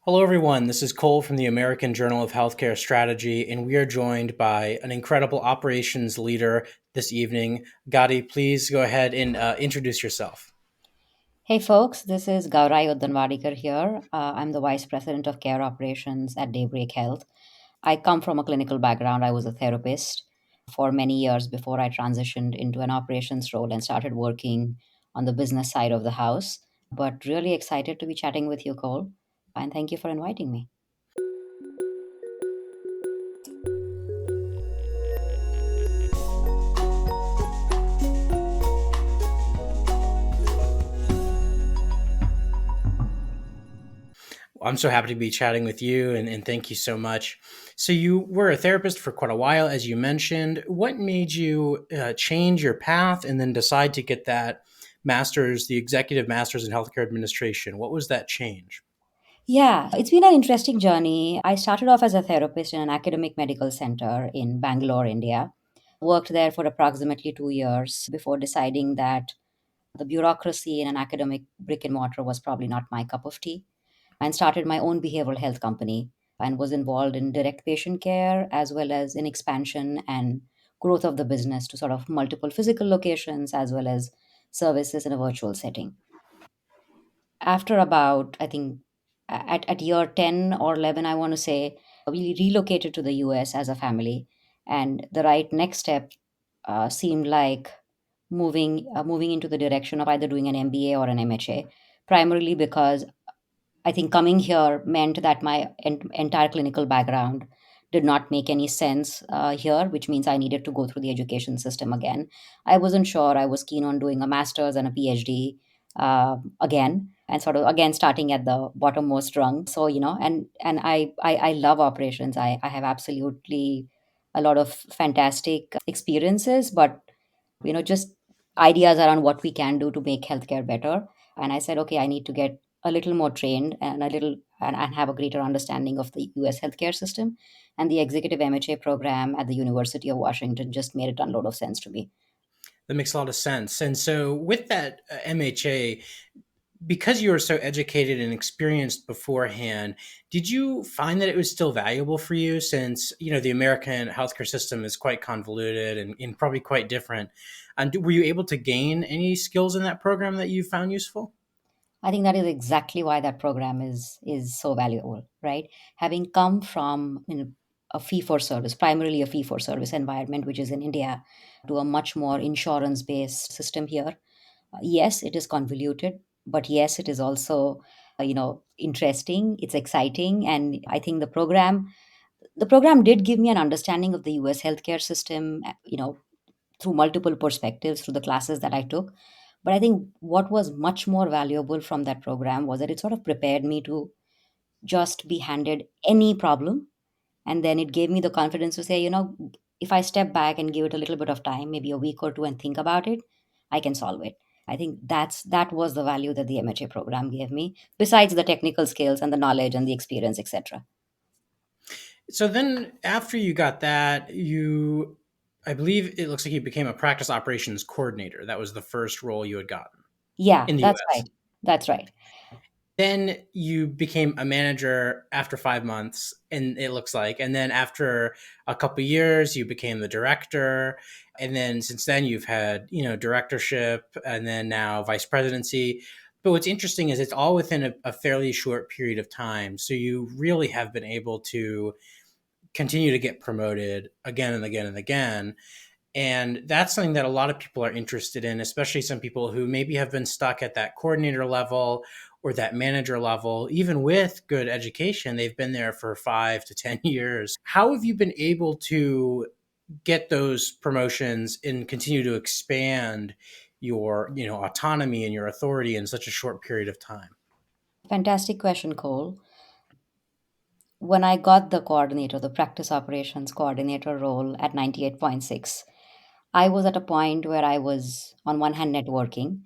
Hello, everyone. This is Cole from the American Journal of Healthcare Strategy, and we are joined by an incredible operations leader this evening. Gadi, please go ahead and introduce yourself. Hey folks, this is Gaurai Uddanwadiker here. I'm the Vice President of Care Operations at Daybreak Health. I come from a clinical background. I was a therapist for many years before I transitioned into an operations role and started working on the business side of the house. But really excited to be chatting with you, Cole, and thank you for inviting me. I'm so happy to be chatting with you, and thank you so much. So, you were a therapist for quite a while, as you mentioned. What made you change your path and then decide to get that master's, the executive master's in healthcare administration? What was that change? Yeah, it's been an interesting journey. I started off as a therapist in an academic medical center in Bangalore, India. Worked there for approximately 2 years before deciding that the bureaucracy in an academic brick and mortar was probably not my cup of tea, and started my own behavioral health company and was involved in direct patient care as well as in expansion and growth of the business to sort of multiple physical locations as well as services in a virtual setting. After about, I think, at year 10 or 11, I want to say, we relocated to the US as a family. And the right next step seemed like moving into the direction of either doing an MBA or an MHA, primarily because I think coming here meant that my entire clinical background did not make any sense here, which means I needed to go through the education system again. I wasn't sure. I was keen on doing a master's and a PhD again, and sort of again starting at the bottommost rung. So and I love operations. I have absolutely a lot of fantastic experiences, but just ideas around what we can do to make healthcare better. And I said, okay, I need to get a little more trained and have a greater understanding of the US healthcare system. And the executive MHA program at the University of Washington just made a ton load of sense to me. That makes a lot of sense. And so, with that MHA, because you were so educated and experienced beforehand, did you find that it was still valuable for you since, the American healthcare system is quite convoluted and probably quite different? And were you able to gain any skills in that program that you found useful? I think that is exactly why that program is so valuable, right? Having come from a fee for service, primarily a fee for service environment, which is in India, to a much more insurance based system here. Yes, it is convoluted, but yes, it is also interesting. It's exciting, and I think the program did give me an understanding of the U.S. healthcare system. Through multiple perspectives through the classes that I took. But I think what was much more valuable from that program was that it sort of prepared me to just be handed any problem. And then it gave me the confidence to say, if I step back and give it a little bit of time, maybe a week or two, and think about it, I can solve it. I think that was the value that the MHA program gave me, besides the technical skills and the knowledge and the experience, etc. So then, after you got that, I believe it looks like you became a practice operations coordinator. That was the first role you had gotten Yeah, in the that's US. right. That's right. Then you became a manager after 5 months, and it looks like. And then after a couple years, you became the director. And then since then, you've had, directorship and then now vice presidency. But what's interesting is it's all within a fairly short period of time. So you really have been able to continue to get promoted again and again and again. And that's something that a lot of people are interested in, especially some people who maybe have been stuck at that coordinator level or that manager level. Even with good education, they've been there for 5 to 10 years. How have you been able to get those promotions and continue to expand your, autonomy and your authority in such a short period of time? Fantastic question, Cole. When I got the coordinator, the practice operations coordinator role at 98.6, I was at a point where I was, on one hand, networking.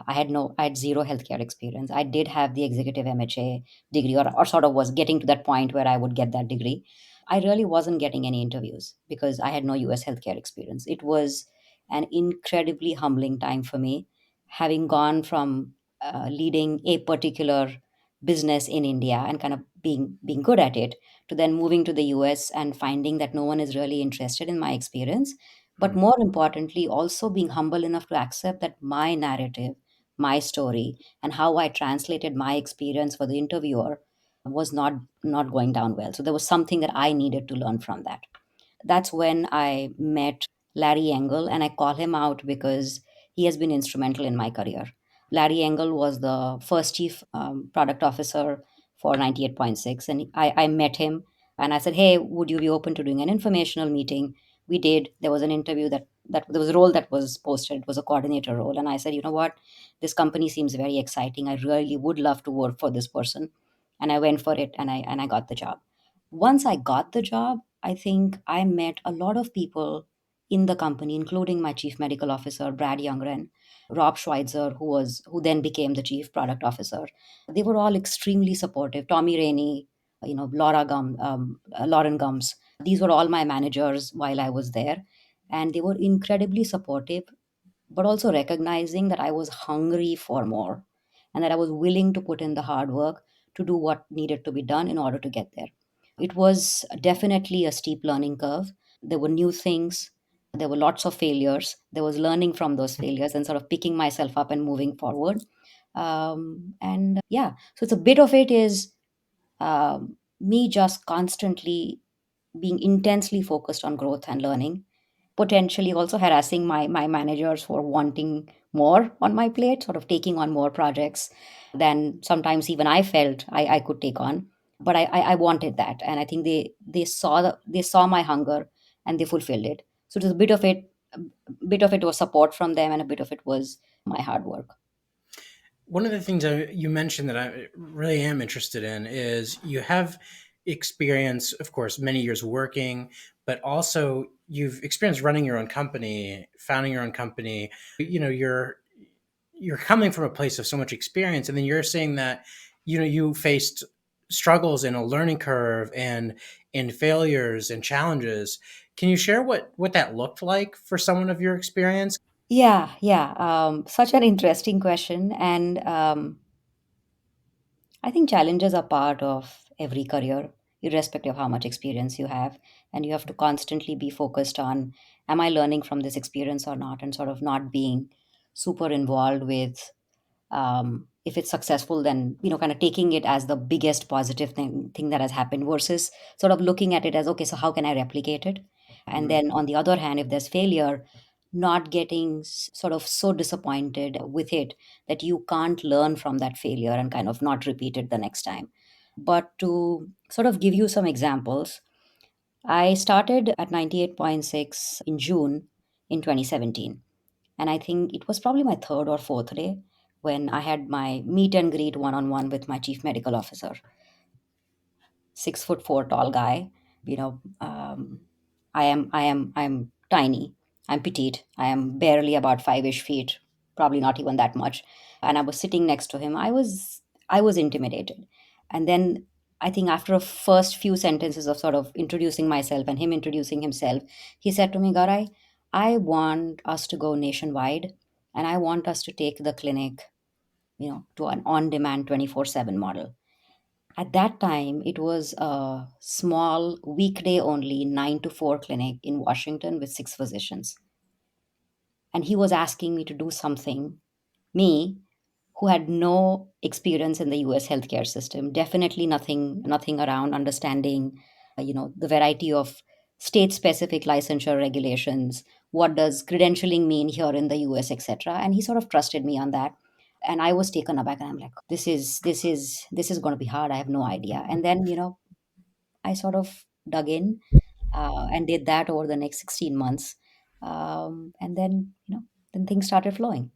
I had zero healthcare experience. I did have the executive MHA degree, or sort of was getting to that point where I would get that degree. I really wasn't getting any interviews because I had no US healthcare experience. It was an incredibly humbling time for me, having gone from leading a particular business in India and kind of being good at it, to then moving to the US and finding that no one is really interested in my experience. But more importantly, also being humble enough to accept that my narrative, my story, and how I translated my experience for the interviewer was not going down well. So there was something that I needed to learn from that. That's when I met Larry Engel, and I call him out because he has been instrumental in my career. Larry Engel was the first chief product officer for 98.6, and I met him and I said, "Hey, would you be open to doing an informational meeting?" We did. There was an interview that there was a role that was posted. It was a coordinator role, and I said, "You know what? This company seems very exciting. I really would love to work for this person." And I went for it, and I got the job. Once I got the job, I think I met a lot of people in the company, including my chief medical officer, Brad Youngren, Rob Schweitzer, who then became the chief product officer. They were all extremely supportive. Tommy Rainey, Lauren Gums. These were all my managers while I was there, and they were incredibly supportive, but also recognizing that I was hungry for more and that I was willing to put in the hard work to do what needed to be done in order to get there. It was definitely a steep learning curve. There were new things, there were lots of failures. There was learning from those failures and sort of picking myself up and moving forward. And yeah, so it's a bit of it is me just constantly being intensely focused on growth and learning, potentially also harassing my managers for wanting more on my plate, sort of taking on more projects than sometimes even I felt I could take on. But I wanted that, and I think they saw my hunger and they fulfilled it. So it was a bit of it was support from them, and a bit of it was my hard work. One of the things you mentioned that I really am interested in is you have experience, of course, many years working, but also you've experienced running your own company, founding your own company. You're coming from a place of so much experience, and then you're saying that you faced struggles and a learning curve and failures and challenges. Can you share what that looked like for someone of your experience? Yeah. Such an interesting question, and I think challenges are part of every career, irrespective of how much experience you have. And you have to constantly be focused on, am I learning from this experience or not? And sort of not being super involved with, if it's successful, then, kind of taking it as the biggest positive thing that has happened versus sort of looking at it as, okay, so how can I replicate it? And Mhm. then on the other hand, if there's failure, not getting sort of so disappointed with it that you can't learn from that failure and kind of not repeat it the next time. But to sort of give you some examples, I started at 98.6 in June in 2017. And I think it was probably my third or fourth day when I had my meet and greet one on one with my chief medical officer. 6'4" tall guy. You know, I'm tiny. I'm petite. I am barely about 5-ish feet, probably not even that much. And I was sitting next to him. I was intimidated. And then I think after a first few sentences of sort of introducing myself and him introducing himself, he said to me, Garai, I want us to go nationwide and I want us to take the clinic, to an on-demand 24/7 model. At that time, it was a small weekday only 9 to 4 clinic in Washington with 6 physicians. And he was asking me to do something, me, who had no experience in the US healthcare system, definitely nothing around understanding, the variety of state specific licensure regulations, what does credentialing mean here in the US, etc. And he sort of trusted me on that. And I was taken aback and I'm like, this is going to be hard. I have no idea. And then, I sort of dug in and did that over the next 16 months. And then things started flowing.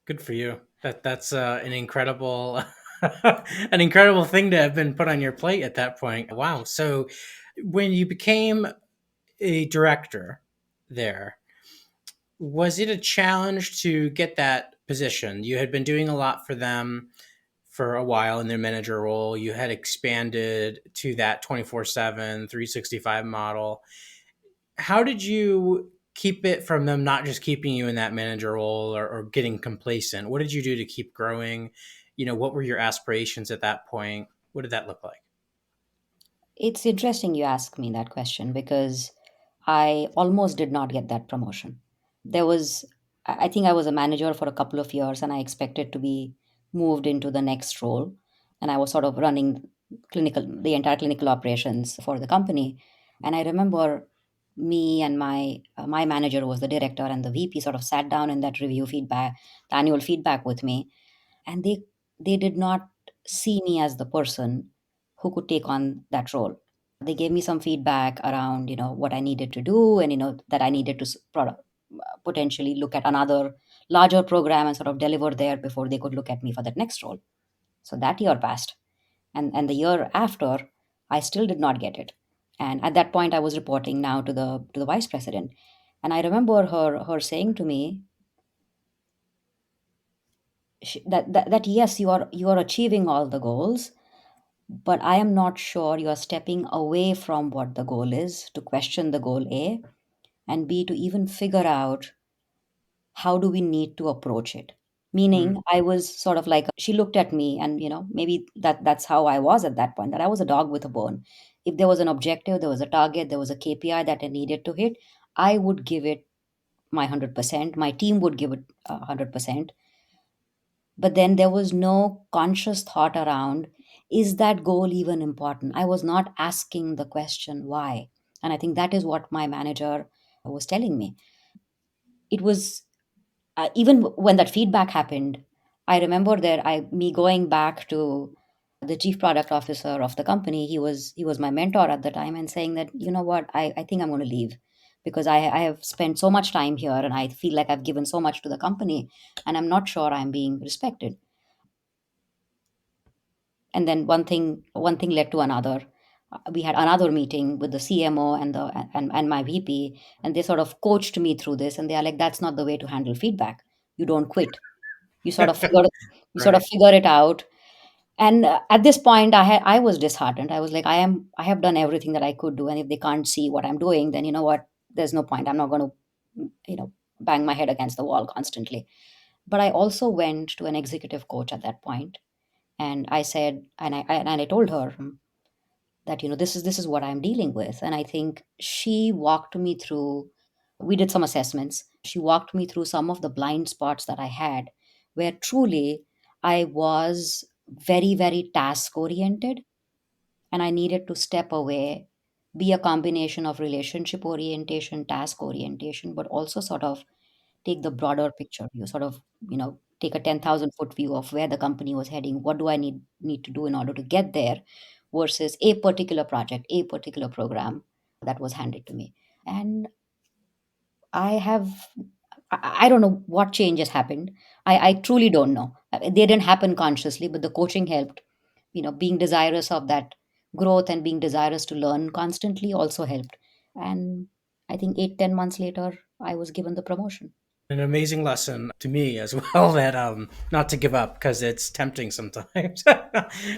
Good for you. That's an incredible an incredible thing to have been put on your plate at that point. Wow. So when you became a director there, was it a challenge to get that position? You had been doing a lot for them for a while in their manager role. You had expanded to that 24/7, 365 model. How did you keep it from them not just keeping you in that manager role or getting complacent? What did you do to keep growing What were your aspirations at that point? What did that look like? It's interesting you ask me that question because I almost did not get that promotion. There was, I think I was a manager for a couple of years and I expected to be moved into the next role. And I was sort of running the entire clinical operations for the company. And I remember me and my manager was the director and the VP sort of sat down in that review feedback, the annual feedback with me, and they did not see me as the person who could take on that role. They gave me some feedback around what I needed to do, and that I needed to potentially look at another larger program and sort of deliver there before they could look at me for that next role. So that year passed, and the year after I still did not get it. And at that point I was reporting now to the vice president, and I remember her saying to me, that yes, you are achieving all the goals, but I am not sure you are stepping away from what the goal is to question the goal A, and B, to even figure out how do we need to approach it. Meaning, Mm. I was sort of like, she looked at me, and maybe that's how I was at that point, that I was a dog with a bone. If there was an objective, there was a target, there was a KPI that I needed to hit, I would give it my 100%. My team would give it 100%. But then there was no conscious thought around, is that goal even important? I was not asking the question why. And I think that is what my manager was telling me. It was even when that feedback happened, I remember there I me going back to the chief product officer of the company. He was my mentor at the time, and saying that, you know what, I think I'm going to leave because I have spent so much time here and I feel like I've given so much to the company, and I'm not sure I'm being respected. And then one thing led to another. We had another meeting with the CMO and my VP, and they sort of coached me through this, and they are like, that's not the way to handle feedback. You don't quit. You sort of figure you sort of Right. figure it out. And at this point I was disheartened. I was like, I have done everything that I could do, and if they can't see what I'm doing, then you know what, there's no point. I'm not going to bang my head against the wall constantly. But I also went to an executive coach at that point, and I said, and I told her, that this is what I'm dealing with. And I think she walked me through, we did some assessments, she walked me through some of the blind spots that I had, where truly I was very, very task oriented, and I needed to step away, be a combination of relationship orientation, task orientation, but also sort of take the broader picture. You sort of, take a 10,000-foot view of where the company was heading. What do I need to do in order to get there, versus a particular project, a particular program that was handed to me. And I have, I don't know what changes happened. I truly don't know. They didn't happen consciously, but the coaching helped. Being desirous of that growth and being desirous to learn constantly also helped. And I think 8-10 months later, I was given the promotion. An amazing lesson to me as well that not to give up because it's tempting sometimes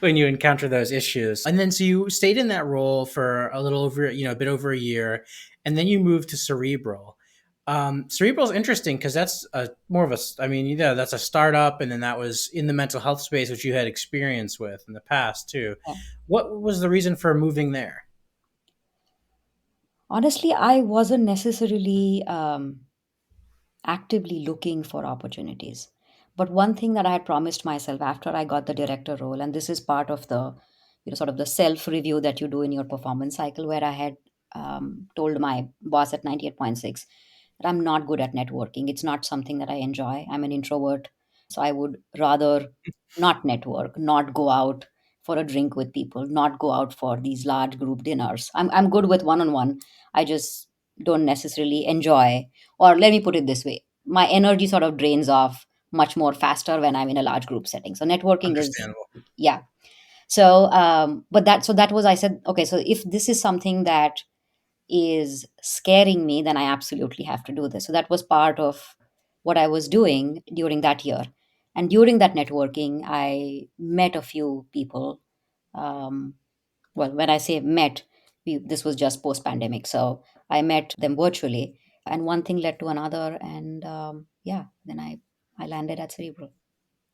when you encounter those issues. And then so you stayed in that role for a little over, a bit over a year, and then you moved to Cerebral. Cerebral is interesting because that's more of I mean, that's a startup, and then that was in the mental health space, which you had experience with in the past too. What was the reason for moving there? Honestly, I wasn't necessarily actively looking for opportunities. But one thing that I had promised myself after I got the director role, and this is part of the, sort of the self review that you do in your performance cycle, where I had told my boss at 98.6 that I'm not good at networking. It's not something that I enjoy. I'm an introvert. So I would rather not network, not go out for a drink with people, not go out for these large group dinners. I'm good with one on one. I just don't necessarily enjoy, or let me put it this way, my energy sort of drains off much more faster when I'm in a large group setting. So networking is, Understandable. yeah. So that was, I said, okay, so if this is something that is scaring me, then I absolutely have to do this. So that was part of what I was doing during that year. And during that networking, I met a few people. um, well, when I say met, this was just post pandemic, so I met them virtually, and one thing led to another, and yeah, then I landed at Cerebral.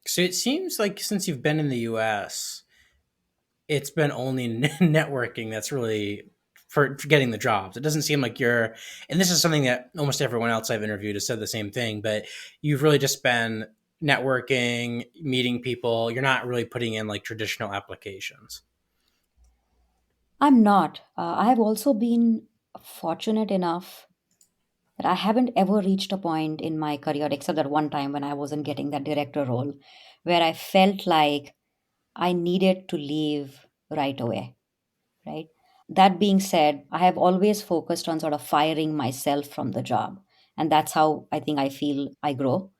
So it seems like since you've been in the US, it's been only networking that's really for getting the jobs. It doesn't seem like you're, and this is something that almost everyone else I've interviewed has said the same thing, but you've really just been networking, meeting people. You're not really putting in like traditional applications. I'm not. I have also been fortunate enough that I haven't ever reached a point in my career, except that one time when I wasn't getting that director role, where I felt like I needed to leave right away, right? That being said, I have always focused on sort of firing myself from the job. And that's how I think I feel I grow.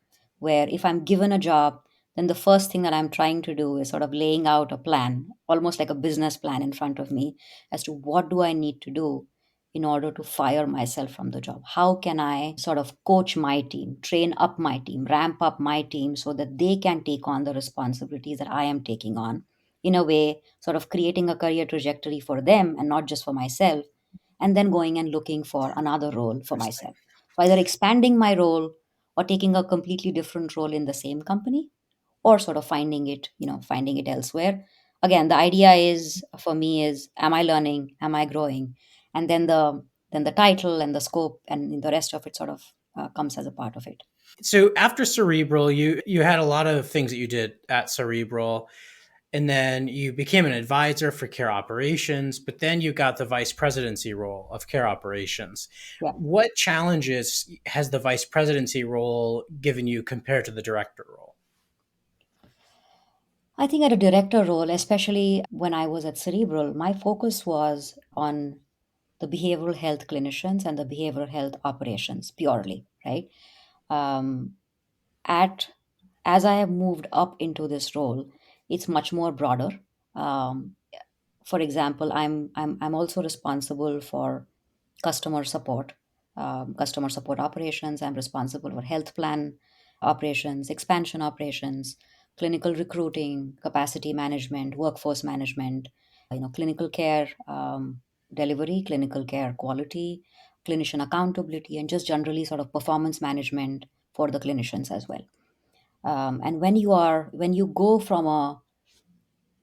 Where if I'm given a job, then the first thing that I'm trying to do is sort of laying out a plan, almost like a business plan in front of me as to what do I need to do in order to fire myself from the job. How can I sort of coach my team, train up my team, ramp up my team so that they can take on the responsibilities that I am taking on, in a way sort of creating a career trajectory for them and not just for myself, and then going and looking for another role for Interesting. myself. So either expanding my role or taking a completely different role in the same company, or sort of finding it elsewhere. Again, the idea is for me is, am I learning? Am I growing? And then the title and the scope and the rest of it sort of comes as a part of it. So after Cerebral, you had a lot of things that you did at Cerebral, and then you became an advisor for care operations, but then you got the vice presidency role of care operations. Yeah. What challenges has the vice presidency role given you compared to the director role? I think at a director role, especially when I was at Cerebral, my focus was on the behavioral health clinicians and the behavioral health operations purely, right? Um, at As I have moved up into this role, it's much more broader. Um, for example, I'm also responsible for customer support, customer support operations. I'm responsible for health plan operations, expansion operations, clinical recruiting, capacity management, workforce management, clinical care delivery, clinical care quality, clinician accountability, and just generally sort of performance management for the clinicians as well. And when you go from a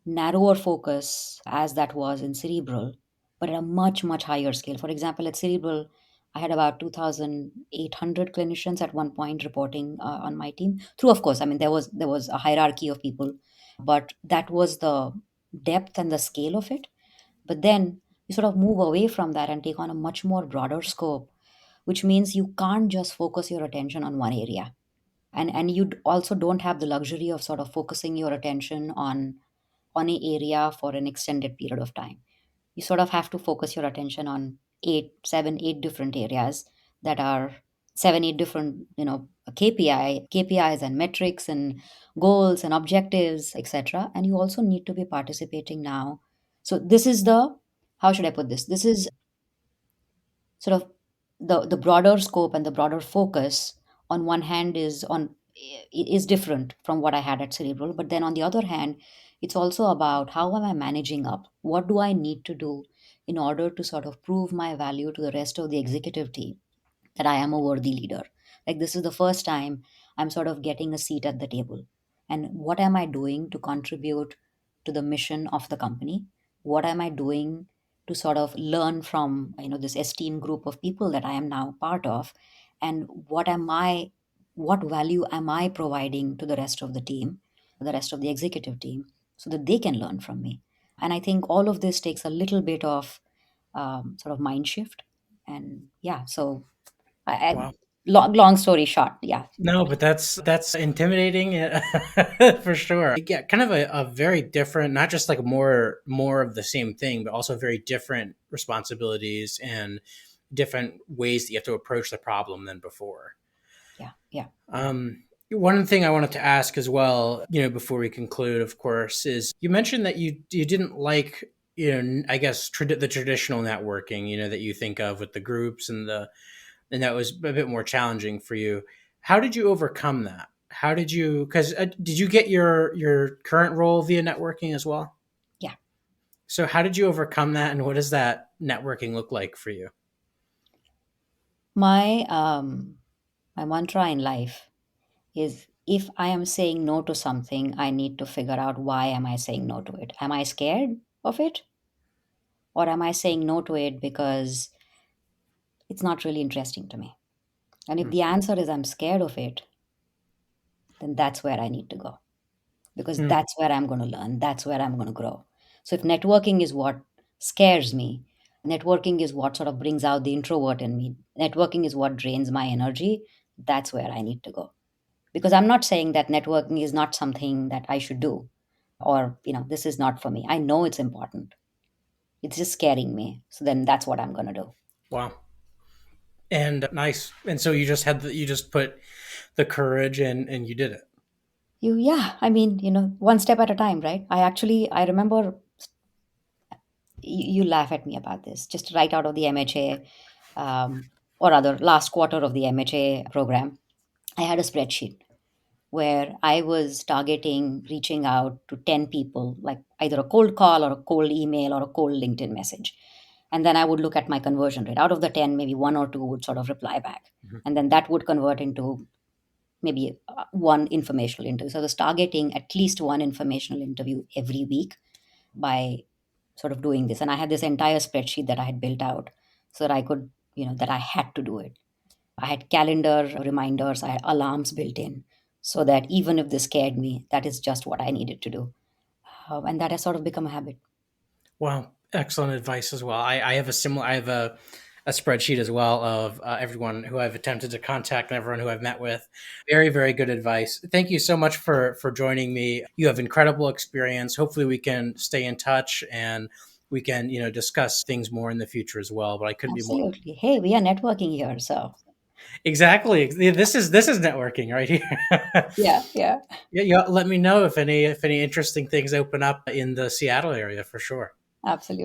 narrower focus as that was in cerebral, but at a much higher scale. For example, at cerebral, I had about 2,800 clinicians at one point reporting on my team. Through, of course, I mean there was a hierarchy of people, but that was the depth and the scale of it. But then you sort of move away from that and take on a much more broader scope, which means you can't just focus your attention on one area, and you also don't have the luxury of sort of focusing your attention on a area for an extended period of time. You sort of have to focus your attention on eight different areas that are seven, eight different, KPIs and metrics and goals and objectives, etc. And you also need to be participating now. So this is the, how should I put this? This is sort of the broader scope and the broader focus. On one hand is different from what I had at cerebral, but then on the other hand, it's also about how am I managing up, what do I need to do in order to sort of prove my value to the rest of the executive team, that I am a worthy leader. Like, this is the first time I'm sort of getting a seat at the table. And what am I doing to contribute to the mission of the company? What am I doing to sort of learn from, this esteemed group of people that I am now part of? And what value am I providing to the rest of the team, the rest of the executive team, so that they can learn from me? And I think all of this takes a little bit of sort of mind shift. And yeah, so Wow. long story short, yeah. No, but that's intimidating for sure. Yeah, kind of a very different, not just like more of the same thing, but also very different responsibilities and different ways that you have to approach the problem than before. Yeah, yeah, One thing I wanted to ask as well, before we conclude, of course, is you mentioned that you didn't like, I guess the traditional networking, that you think of with the groups and that was a bit more challenging for you. How did you overcome that? How did you? Because did you get your current role via networking as well? yeah. So how did you overcome that, and what does that networking look like for you? My my mantra in life is, if I am saying no to something, I need to figure out why am I saying no to it? Am I scared of it? Or am I saying no to it because it's not really interesting to me? And if Hmm. the answer is I'm scared of it, then that's where I need to go, because Hmm. that's where I'm going to learn. That's where I'm going to grow. So if networking is what scares me, networking is what sort of brings out the introvert in me, networking is what drains my energy, that's where I need to go. Because I'm not saying that networking is not something that I should do, or, this is not for me. I know it's important. It's just scaring me. So then that's what I'm going to do. Wow. And nice. And so you just put the courage and you did it. Yeah, I mean, one step at a time, right? I remember, you laugh at me about this, just right out of the MHA, or rather, last quarter of the MHA program, I had a spreadsheet where I was targeting reaching out to 10 people, like either a cold call or a cold email or a cold LinkedIn message. And then I would look at my conversion rate. Out of the 10, maybe one or two would sort of reply back. Mhm. And then that would convert into maybe one informational interview. So I was targeting at least one informational interview every week by sort of doing this. And I had this entire spreadsheet that I had built out so that I could, that I had to do it. I had calendar reminders, I had alarms built in so that even if this scared me, that is just what I needed to do. And that has sort of become a habit. Wow, excellent advice as well. I have a spreadsheet as well of everyone who I've attempted to contact and everyone who I've met with. Very, very good advice. Thank you so much for joining me. You have incredible experience. Hopefully, we can stay in touch and we can discuss things more in the future as well. But I couldn't be more Absolutely. Hey, we are networking here. So, exactly. This is networking right here. yeah, yeah, Yeah, yeah. Let me know if any interesting things open up in the Seattle area for sure. absolutely.